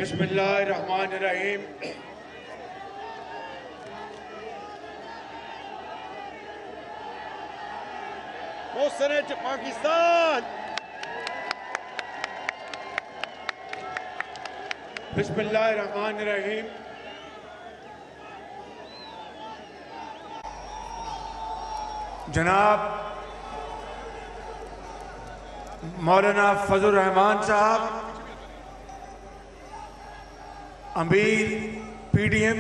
बिस्मिल्लाहिर्रहमानिर्रहीम। मोहसिन पाकिस्तान। बिस्मिल्लाहिर्रहमानिर्रहीम। जनाब मौलाना फजल रहमान साहब, अमीर पीडीएम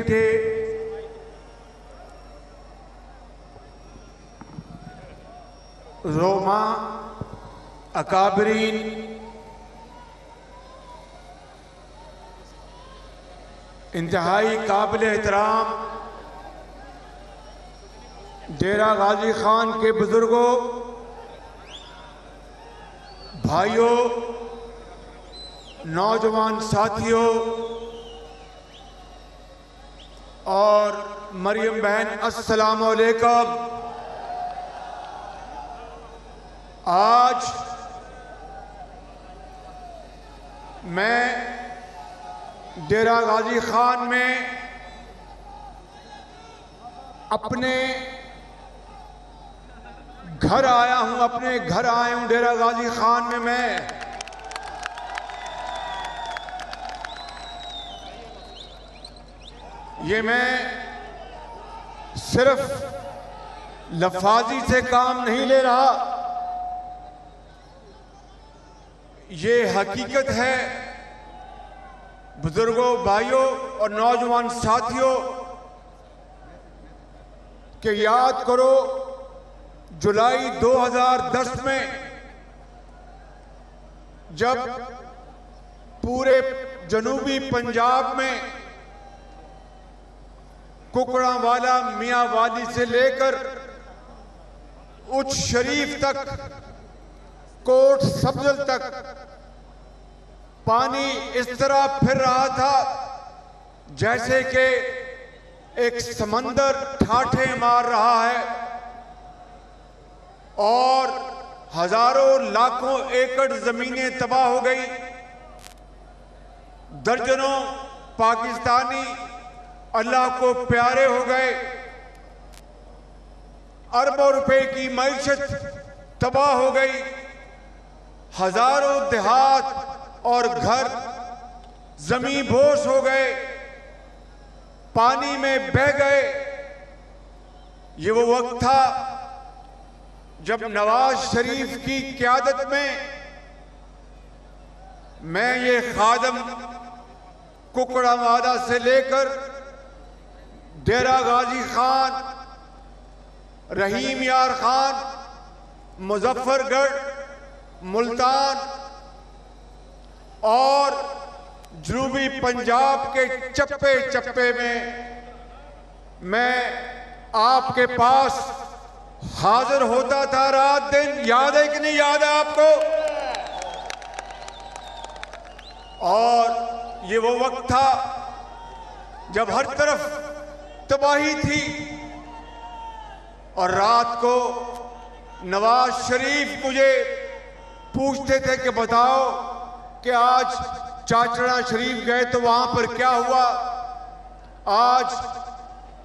के रोमा अकाबरीन, इंतहाई काबिल एहतराम डेरा गाजी खान के बुजुर्गों, भाइयों, नौजवान साथियों और मरियम बहन, अस्सलाम वालेकुम। आज मैं डेरा गाजी खान में अपने घर आया हूं, अपने घर आया हूं डेरा गाजी खान में। मैं सिर्फ लफाजी से काम नहीं ले रहा, ये हकीकत है बुजुर्गों, भाइयों और नौजवान साथियों कि याद करो जुलाई 2010 में जब पूरे जनूबी पंजाब में कुकड़ावाला, मियांवाली से लेकर उच्च शरीफ तक, कोट सब्जल तक पानी इस तरह फिर रहा था जैसे कि एक समंदर ठाठे मार रहा है और हजारों लाखों एकड़ जमीनें तबाह हो गई। दर्जनों पाकिस्तानी अल्लाह को प्यारे हो गए। अरबों रुपए की मईशत तबाह हो गई। हजारों देहात और घर जमीन बोस हो गए, पानी में बह गए। ये वो वक्त था जब नवाज शरीफ की क़यादत में मैं ये खादम कुकड़ावाला से लेकर डेरा गाजी खान, रहीम यार खान, मुजफ्फरगढ़, मुल्तान और जनूबी पंजाब के चप्पे चप्पे में मैं आपके पास हाजिर होता था रात दिन। याद है कि नहीं याद है आपको? और ये वो वक्त था जब हर तरफ तबाही थी और रात को नवाज शरीफ मुझे पूछते थे कि बताओ कि आज चाचड़ा शरीफ गए तो वहां पर क्या हुआ, आज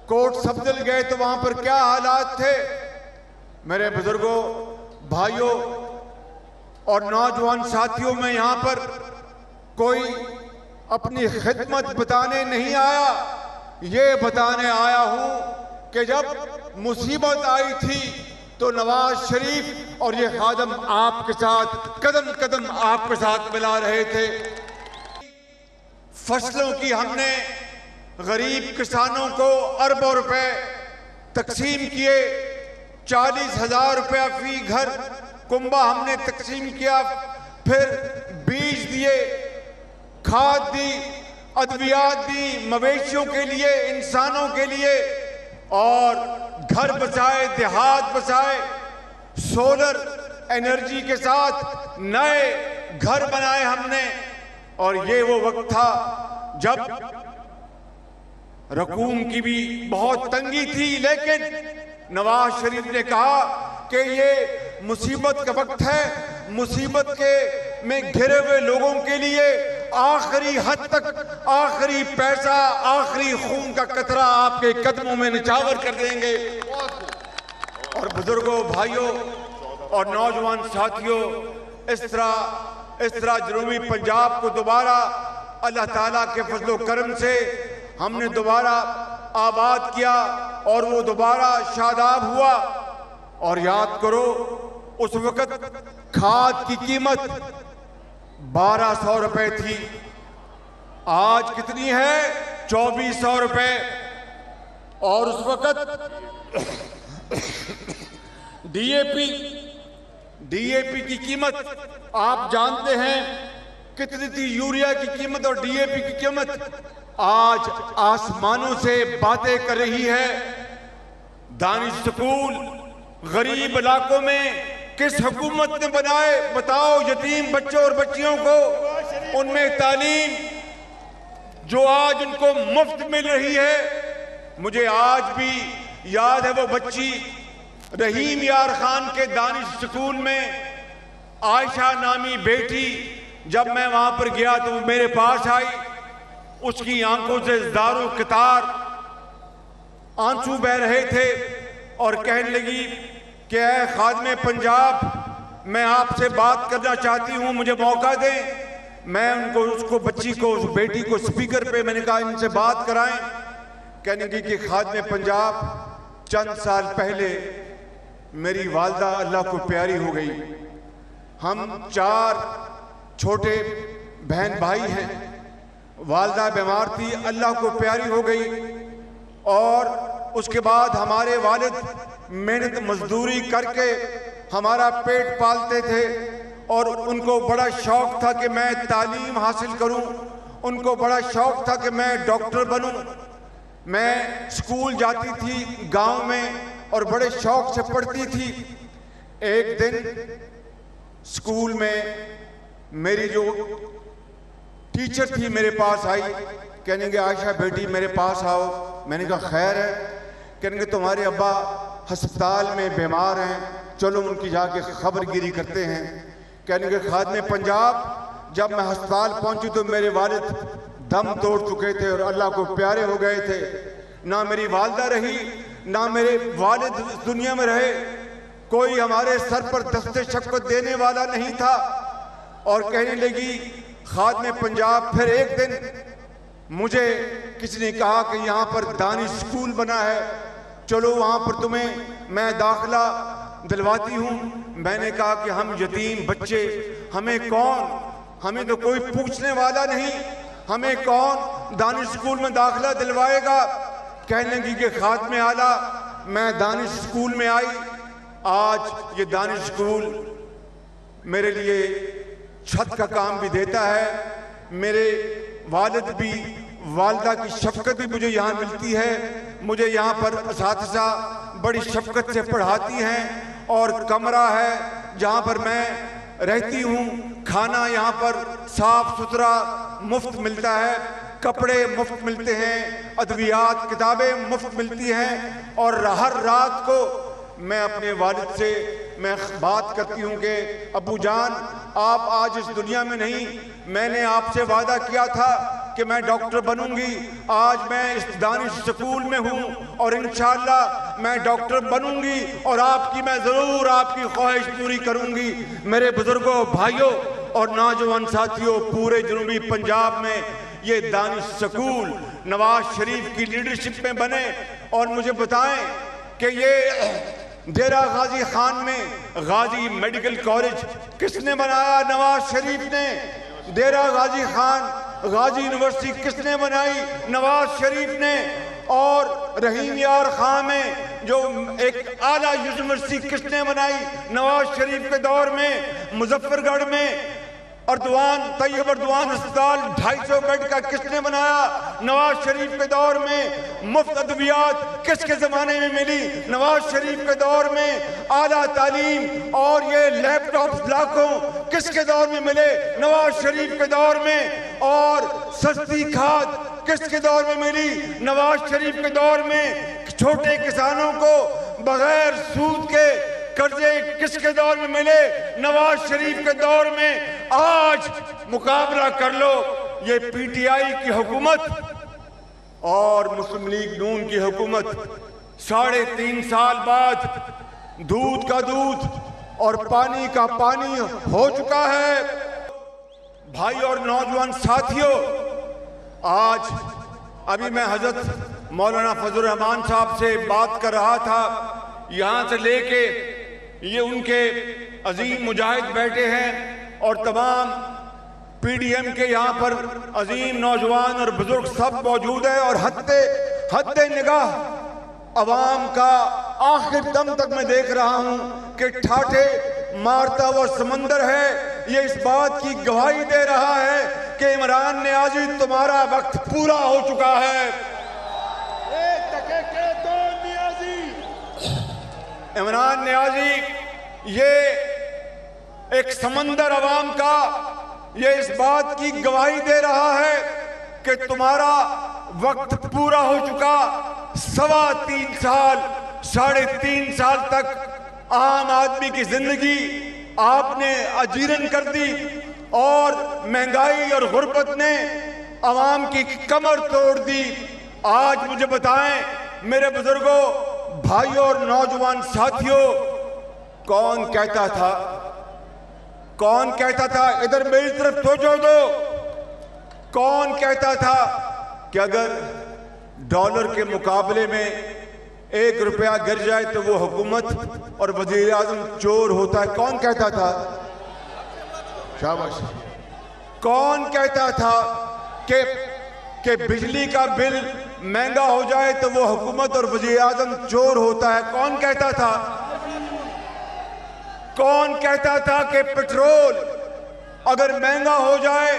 कोट सब्जल गए तो वहां पर क्या हालात थे। मेरे बुजुर्गों, भाइयों और नौजवान साथियों, मैं यहां पर कोई अपनी खिदमत बताने नहीं आया, ये बताने आया हूं कि जब मुसीबत आई थी तो नवाज शरीफ और ये खादम आपके साथ कदम कदम आपके साथ मिला रहे थे। फसलों की हमने गरीब किसानों को अरबों रुपए तकसीम किए। 40,000 रुपया फी घर कुंबा हमने तकसीम किया। फिर बीज दिए, खाद दी, अद्वियात दी, मवेशियों के लिए, इंसानों के लिए, और घर बचाए, देहात बचाए। सोलर एनर्जी के साथ नए घर बनाए हमने। और ये वो वक्त था जब रकूम की भी बहुत तंगी थी, लेकिन नवाज शरीफ ने कहा कि ये मुसीबत का वक्त है। मुसीबत के में घिरे हुए लोगों के लिए आखिरी हद तक, आखिरी पैसा, आखिरी खून का कतरा आपके कदमों में निछावर कर देंगे। और बुजुर्गों, भाइयों और नौजवान साथियों, इस तरह जनूबी पंजाब को दोबारा अल्लाह ताला के फजलो करम से हमने दोबारा आबाद किया और वो दोबारा शादाब हुआ। और याद करो, उस वक्त खाद की कीमत 1200 रुपए थी, आज कितनी है? 2400 रुपए। और उस वक्त डीएपी की कीमत आप जानते हैं कितनी थी? यूरिया की कीमत और डीएपी की कीमत आज आसमानों से बातें कर रही है। दानिश स्कूल गरीब इलाकों में किस हुकूमत ने बनाए? बताओ। यतीम बच्चों और बच्चियों को उनमें तालीम जो आज उनको मुफ्त मिल रही है। मुझे आज भी याद है वो बच्ची रहीम यार खान के दानिश स्कूल में, आयशा नामी बेटी, जब मैं वहां पर गया तो वो मेरे पास आई। उसकी आंखों से दारू कतार आंसू बह रहे थे और कहने लगी कि ऐ खादमे पंजाब, मैं आपसे बात करना चाहती हूं, मुझे मौका दें। मैं उसको बच्ची को, उस बेटी को स्पीकर पे मैंने कहा इनसे बात कराएं। कहने लगी कि खादमे पंजाब, चंद साल पहले मेरी वालदा अल्लाह को प्यारी हो गई। हम 4 छोटे बहन भाई हैं। वालदा बीमार थी, अल्लाह को प्यारी हो गई। और उसके बाद हमारे वालिद मेहनत मजदूरी करके हमारा पेट पालते थे और उनको बड़ा शौक था कि मैं तालीम हासिल करूं। उनको बड़ा शौक था कि मैं डॉक्टर बनूं। मैं स्कूल जाती थी गांव में और बड़े शौक से पढ़ती थी। एक दिन स्कूल में मेरी जो टीचर थी मेरे पास आई। कहने लगे आयशा बेटी मेरे पास आओ। मैंने कहा खैर है। कहने लगे तुम्हारे अब्बा अस्पताल में बीमार हैं, चलो उनकी जाके खबरगिरी करते हैं। कहने लगे खादमे पंजाब, जब मैं अस्पताल पहुंची तो मेरे वालिद दम तोड़ चुके थे और अल्लाह को प्यारे हो गए थे। ना मेरी वालदा रही, ना मेरे वालिद दुनिया में रहे। कोई हमारे सर पर दस्ते शक्कत देने वाला नहीं था। और कहने लगी खादमे पंजाब, फिर एक दिन मुझे किसी ने कहा कि यहाँ पर दानिश स्कूल बना है, चलो वहाँ पर तुम्हें मैं दाखिला दिलवाती हूँ। मैंने कहा कि हम यतीम बच्चे, हमें कौन, हमें तो कोई पूछने वाला नहीं, हमें कौन दानिश स्कूल में दाखिला दिलवाएगा। कहने लगी कि खादमे आला, मैं दानिश स्कूल में आई। आज ये दानिश स्कूल मेरे लिए छत का काम भी देता है। मेरे वालिद भी, वालदा की शफकत भी मुझे यहाँ मिलती है। मुझे यहाँ पर असातिज़ा बड़ी शफकत से पढ़ाती हैं और कमरा है जहाँ पर मैं रहती हूँ। खाना यहाँ पर साफ सुथरा मुफ्त मिलता है, कपड़े मुफ्त मिलते हैं, अद्वियात किताबें मुफ्त मिलती हैं। और हर रात को मैं अपने वालिद से मैं बात करती हूँ कि अबू जान आप आज इस दुनिया में नहीं, मैंने आपसे वादा किया था कि मैं डॉक्टर बनूंगी। आज मैं इस दानिश स्कूल में हूँ और इंशाअल्लाह मैं डॉक्टर बनूंगी और आपकी मैं ज़रूर आपकी ख्वाहिश पूरी करूंगी। मेरे बुजुर्गों, भाइयों और नौजवान साथियों, पूरे जनूबी पंजाब में ये दानिश स्कूल नवाज शरीफ की लीडरशिप में बने। और मुझे बताएं कि ये डेरा गाजी खान में गाजी मेडिकल कॉलेज किसने बनाया? नवाज शरीफ ने। डेरा गाजी खान गाजी यूनिवर्सिटी किसने बनाई? नवाज शरीफ ने। और रहीम यार खान में जो एक आला यूनिवर्सिटी किसने बनाई? नवाज शरीफ के दौर में। मुजफ्फरगढ़ में तैयब अर्दवान अस्पताल 250 बेड का किसने बनाया? नवाज शरीफ के दौर में। मुफ्त अद्वियात किसके जमाने में मिली? नवाज शरीफ के दौर में। आला तालीम और ये लैपटॉप लाखों किसके दौर में मिले? नवाज शरीफ के दौर में। और सस्ती खाद किसके दौर में मिली? नवाज शरीफ के दौर में। छोटे किसानों को बगैर सूद के कर्जे किसके दौर में मिले? नवाज शरीफ के दौर में। आज मुकाबला कर लो ये पीटीआई की हुकूमत और मुस्लिम लीग नून की हुकूमत। 3.5 साल बाद दूध का दूध और पानी का पानी हो चुका है। भाई और नौजवान साथियों, आज अभी मैं हजरत मौलाना फजल रहमान साहब से बात कर रहा था। यहाँ से लेके ये उनके अजीम मुजाहिद बैठे हैं और तमाम पीडीएम के यहाँ पर अजीम नौजवान और बुजुर्ग सब मौजूद है। और हद्दे निगाह अवाम का आखिर दम तक मैं देख रहा हूँ कि ठाठे मारता हुआ समंदर है। ये इस बात की गवाही दे रहा है कि इमरान नियाजी तुम्हारा वक्त पूरा हो चुका है। इमरान नियाजी ये एक समंदर अवाम का ये इस बात की गवाही दे रहा है कि तुम्हारा वक्त पूरा हो चुका। 3.25 साल 3.5 साल तक आम आदमी की जिंदगी आपने अजीरन कर दी और महंगाई और गुर्बत ने अवाम की कमर तोड़ दी। आज मुझे बताएं मेरे बुजुर्गों, भाइयों और नौजवान साथियों, कौन कहता था इधर मेरी तरफ तवज्जो दो, कौन कहता था कि अगर डॉलर के मुकाबले में 1 रुपया गिर जाए तो वो हुकूमत और वजीर आजम चोर होता है? कौन कहता था? शाबाश। कौन कहता था कि बिजली का बिल महंगा हो जाए तो वो हुकूमत और वजीर आजम चोर होता है? कौन कहता था? कौन कहता था कि पेट्रोल अगर महंगा हो जाए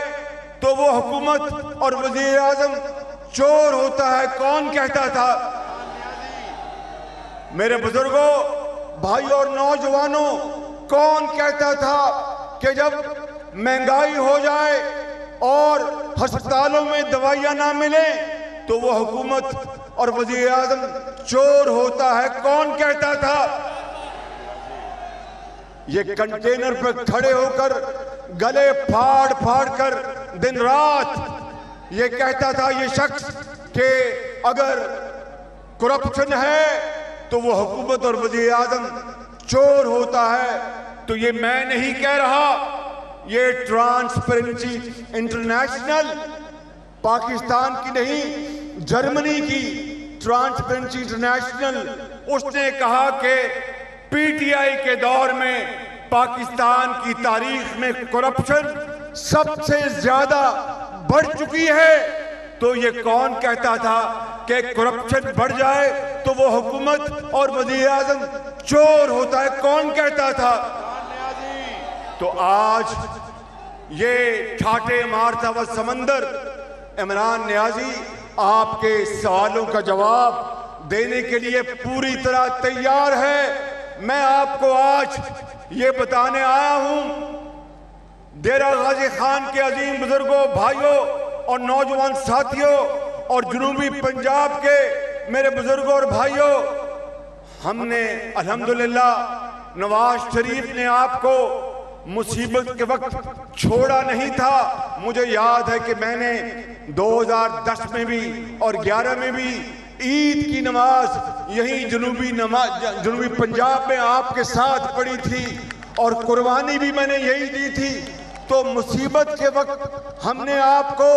तो वो हुकूमत और वजीर आजम चोर होता है? कौन कहता था? मेरे बुजुर्गों, भाइयों और नौजवानों, कौन कहता था कि जब महंगाई हो जाए और अस्पतालों में दवाइयां ना मिले तो वो हुकूमत और वजीर आजम चोर होता है? कौन कहता था? ये कंटेनर पर खड़े होकर गले फाड़ फाड़ कर दिन रात ये कहता था ये शख्स कि अगर करप्शन है तो वो हुकूमत और वजीर आजम चोर होता है। तो ये मैं नहीं कह रहा, ये ट्रांसपेरेंसी इंटरनेशनल, पाकिस्तान की नहीं जर्मनी की ट्रांसपेरेंसी इंटरनेशनल, उसने कहा कि पीटीआई के दौर में पाकिस्तान की तारीख में करप्शन सबसे ज्यादा बढ़ चुकी है। तो ये कौन कहता था कि करप्शन बढ़ जाए तो वो हुकूमत और वजीर आजम चोर होता है? कौन कहता था? तो आज ये ठाटे मारता हुआ समंदर इमरान नियाजी आपके सवालों का जवाब देने के लिए पूरी तरह तैयार है। मैं आपको आज ये बताने आया हूं, डेरा गाजी खान के अजीम बुजुर्गों, भाइयों और नौजवान साथियों और जनूबी पंजाब के मेरे बुजुर्गों और भाइयों, हमने अल्हम्दुलिल्लाह नवाज शरीफ ने आपको मुसीबत के वक्त छोड़ा नहीं था। मुझे याद है कि मैंने 2010 में भी और 11 में भी ईद की नमाज यही जनूबी पंजाब में आपके साथ पढ़ी थी और कुर्बानी भी मैंने यही दी थी। तो मुसीबत के वक्त हमने आपको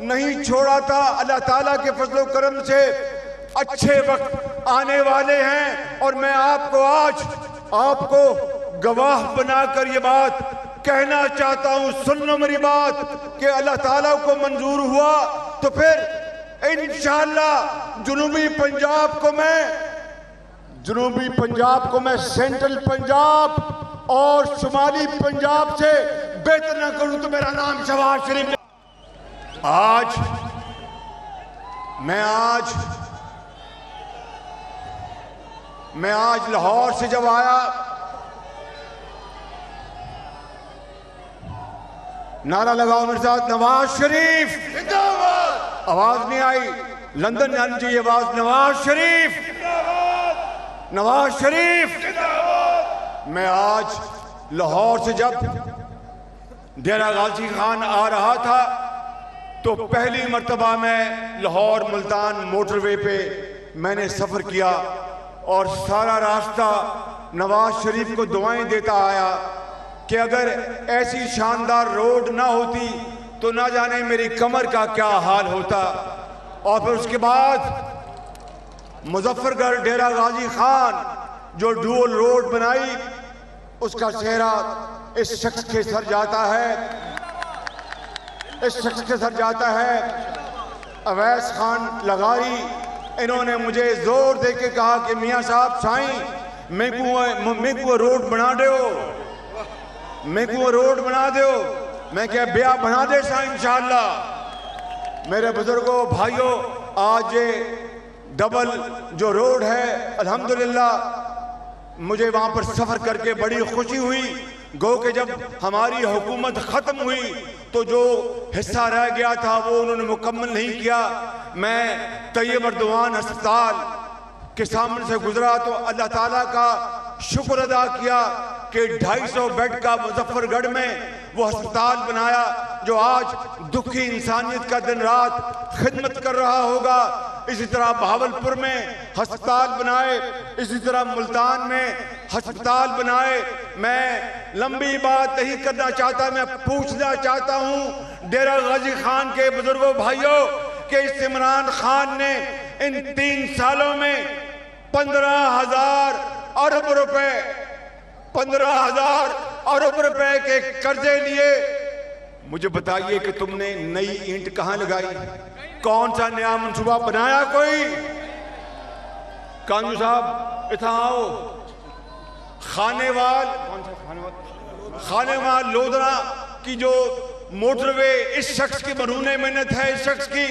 नहीं छोड़ा था। अल्लाह ताला के फजलो करम से अच्छे वक्त आने वाले हैं और मैं आपको आज आपको गवाह बनाकर ये बात कहना चाहता हूं। सुन लो मेरी बात कि अल्लाह ताला को मंजूर हुआ तो फिर इंशाअल्लाह जनूबी पंजाब को मैं सेंट्रल पंजाब और शुमाली पंजाब से बेहतर ना करूं तो मेरा नाम शहबाज शरीफ। मैं आज लाहौर से जब आया, नारा लगाओ मेरे साथ, नवाज शरीफ जिंदाबाद। आवाज नहीं आई, लंदन जानी चाहिए आवाज, नवाज शरीफ जिंदाबाद, नवाज शरीफ जिंदाबाद। मैं आज लाहौर से जब डेरा गाजी खान आ रहा था तो पहली मर्तबा मैं लाहौर मुल्तान मोटरवे पे मैंने सफ़र किया और सारा रास्ता नवाज शरीफ को दुआएं देता आया कि अगर ऐसी शानदार रोड ना होती तो ना जाने मेरी कमर का क्या हाल होता। और फिर उसके बाद मुजफ्फरगढ़ डेरा गाजी खान जो डुअल रोड बनाई, उसका चेहरा इस शख्स के सर जाता है, इस शख्स के सर जाता है अवैस खान लगारी। इन्होंने मुझे जोर दे के कहा कि मियाँ साहब साईं मैं को रोड बना दो, मैं को रोड बना दो। मैं क्या ब्याह बना दे साईं इंशाअल्लाह। मेरे बुजुर्गों भाइयों, आज ये डबल जो रोड है अल्हम्दुलिल्लाह मुझे वहाँ पर सफ़र करके बड़ी खुशी हुई। गो के जब हमारी हुकूमत ख़त्म हुई तो जो हिस्सा रह गया था वो उन्होंने मुकम्मल नहीं किया। मैं तैयब अर्दवान अस्पताल के सामने से गुजरा तो अल्लाह ताला का शुक्र अदा किया कि 250 बेड का मुजफ्फरगढ़ में वो अस्पताल बनाया जो आज दुखी इंसानियत का दिन रात खिदमत कर रहा होगा। इसी तरह बहावलपुर में अस्पताल बनाए, इसी तरह मुल्तान में अस्पताल बनाए। मैं लंबी बात नहीं करना चाहता, मैं पूछना चाहता हूँ डेरा गाजी खान के बुजुर्गों भाइयों कि इस इमरान खान ने इन 3 सालों में 15,000 अरब रुपए 15,000 अरब रुपए के कर्जे लिए। मुझे बताइए कि तुमने नई ईंट कहां लगाई? कौन सा नया मंसूबा बनाया? कोई कानू साहब इतना आओ। खानेवाल लोधरा की जो मोटरवे इस शख्स की मरूने मेहनत है, इस शख्स की।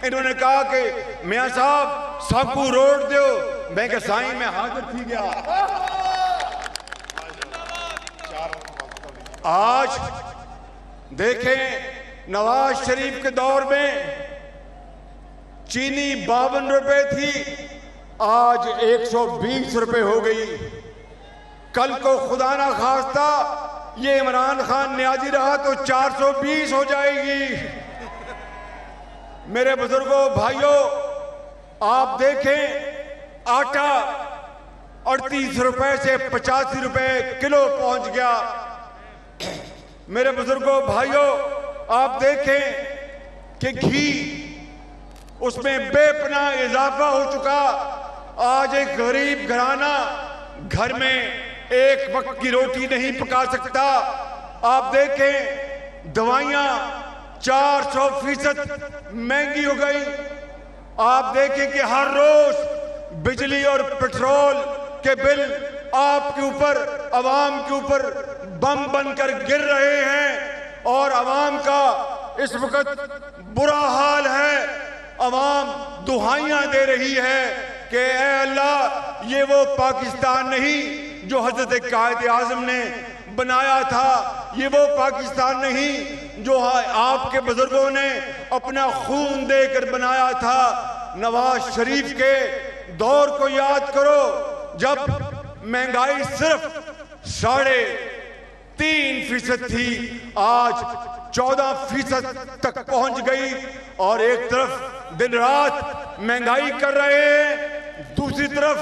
इन्होंने कहा कि मियाँ साहब सबको रोड दो। मैं क्या साईं मैं हाजिर थी गया। आज देखें नवाज शरीफ के दौर में चीनी 52 रुपए थी, आज 120 रुपए हो गई। कल को खुदा ना खास्ता ये इमरान खान न्याजी रहा तो 420 हो जाएगी। मेरे बुजुर्गों भाइयों, आप देखें आटा 38 रुपए से 85 रुपए किलो पहुंच गया। मेरे बुजुर्गों भाइयों, आप देखें कि घी उसमें बेपनाह इजाफा हो चुका। आज एक गरीब घराना घर में एक वक्त की रोटी नहीं पका सकता। आप देखें दवाइयां 400% महंगी हो गई। आप देखें कि हर रोज बिजली और पेट्रोल के बिल आपके ऊपर, अवाम के ऊपर बम बनकर गिर रहे हैं और अवाम का इस वक्त बुरा हाल है। अवाम दुहाइयां दे रही है कि ऐ अल्लाह ये वो पाकिस्तान नहीं जो हजरत कायद आज़म ने बनाया था, ये वो पाकिस्तान नहीं जो आपके बुजुर्गों ने अपना खून देकर बनाया था। नवाज शरीफ के दौर को याद करो जब महंगाई सिर्फ 3.5% थी, आज 14% तक पहुंच गई। और एक तरफ दिन रात महंगाई कर रहे हैं, दूसरी तरफ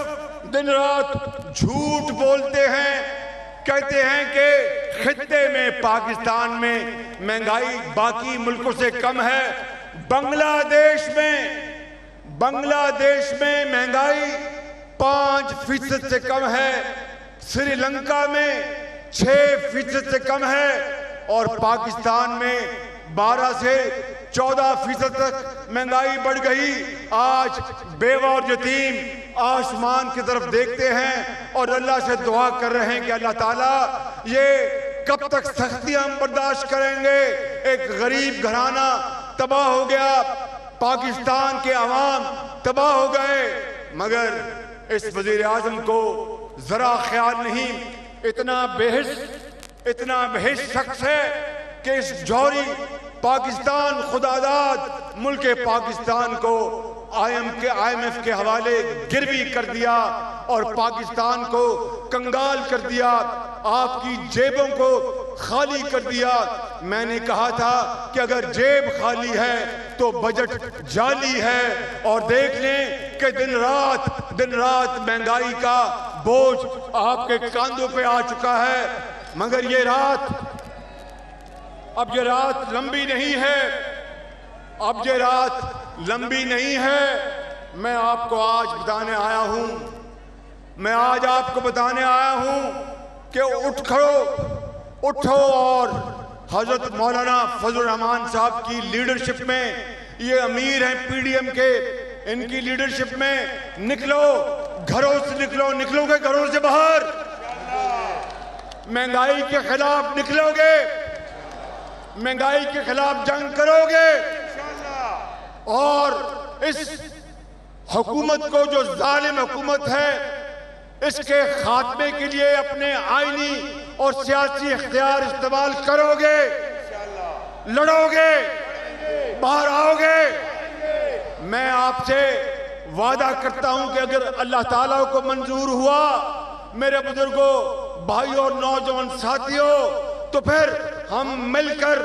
दिन रात झूठ बोलते हैं, कहते हैं कि खित्ते में पाकिस्तान में महंगाई बाकी मुल्कों से कम है। बांग्लादेश में महंगाई 5% से कम है, श्रीलंका में 6% से कम है और पाकिस्तान में 12 से 14% तक महंगाई बढ़ गई। आज बेवा और यतीम आसमान की तरफ देखते हैं और अल्लाह से दुआ कर रहे हैं कि अल्लाह ताला ये कब तक सख्तियां हम बर्दाश्त करेंगे। एक गरीब घराना तबाह हो गया, पाकिस्तान के अवाम तबाह हो गए, मगर इस वजीर आजम को जरा ख्याल नहीं। इतना बेहिस शख्स है कि इस जौहरी पाकिस्तान खुदादाद मुल्क पाकिस्तान को IMF के हवाले गिरवी कर दिया और पाकिस्तान को कंगाल कर दिया, आपकी जेबों को खाली कर दिया। मैंने कहा था कि अगर जेब खाली है तो बजट जाली है। और देख लें कि दिन रात महंगाई का बोझ आपके कांधों पे आ चुका है। मगर ये रात लंबी नहीं है, अब ये रात लंबी नहीं है। मैं आपको आज बताने आया हूं कि उठो और हजरत मौलाना फजल रहमान साहब की लीडरशिप में, ये अमीर हैं पीडीएम के, इनकी लीडरशिप में निकलो, घरों से निकलोगे घरों से बाहर, महंगाई के खिलाफ निकलोगे, महंगाई के खिलाफ जंग करोगे और इस हुकूमत को, जो जालिम हुकूमत है, इसके खात्मे के लिए अपने आईनी और सियासी इख्तियार इस्तेमाल करोगे, लड़ोगे, बाहर आओगे। मैं आपसे वादा करता हूं कि अगर अल्लाह ताला को मंजूर हुआ, मेरे बुजुर्गों, भाइयों और नौजवान साथियों, तो फिर हम मिलकर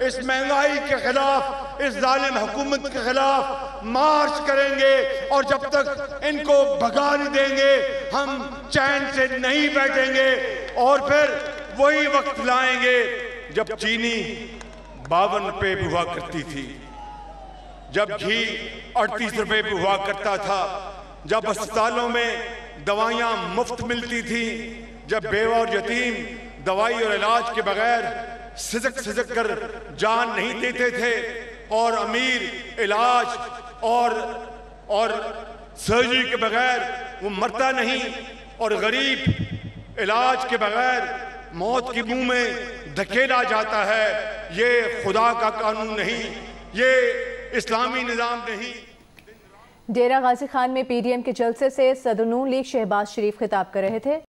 इस महंगाई के खिलाफ, इस जालिम हुकूमत के खिलाफ मार्च करेंगे। और जब तक इनको भगा नहीं देंगे, हम चैन से नहीं बैठेंगे। और फिर वही वक्त लाएंगे जब चीनी 52 रुपए पे हुआ करती थी, जब घी 38 रुपए पे हुआ करता था, जब अस्पतालों में दवाइयां मुफ्त मिलती थी, जब बेवा और यतीम दवाई और इलाज के बगैर सिसक कर जान नहीं देते थे, और अमीर इलाज और सर्जरी के बगैर वो मरता नहीं, और गरीब इलाज के बगैर मौत के मुंह में धकेला जाता है। ये खुदा का कानून नहीं, ये इस्लामी निज़ाम नहीं। डेरा गाजी खान में पीडीएम के जलसे से सदर नून लीग शहबाज शरीफ खिताब कर रहे थे।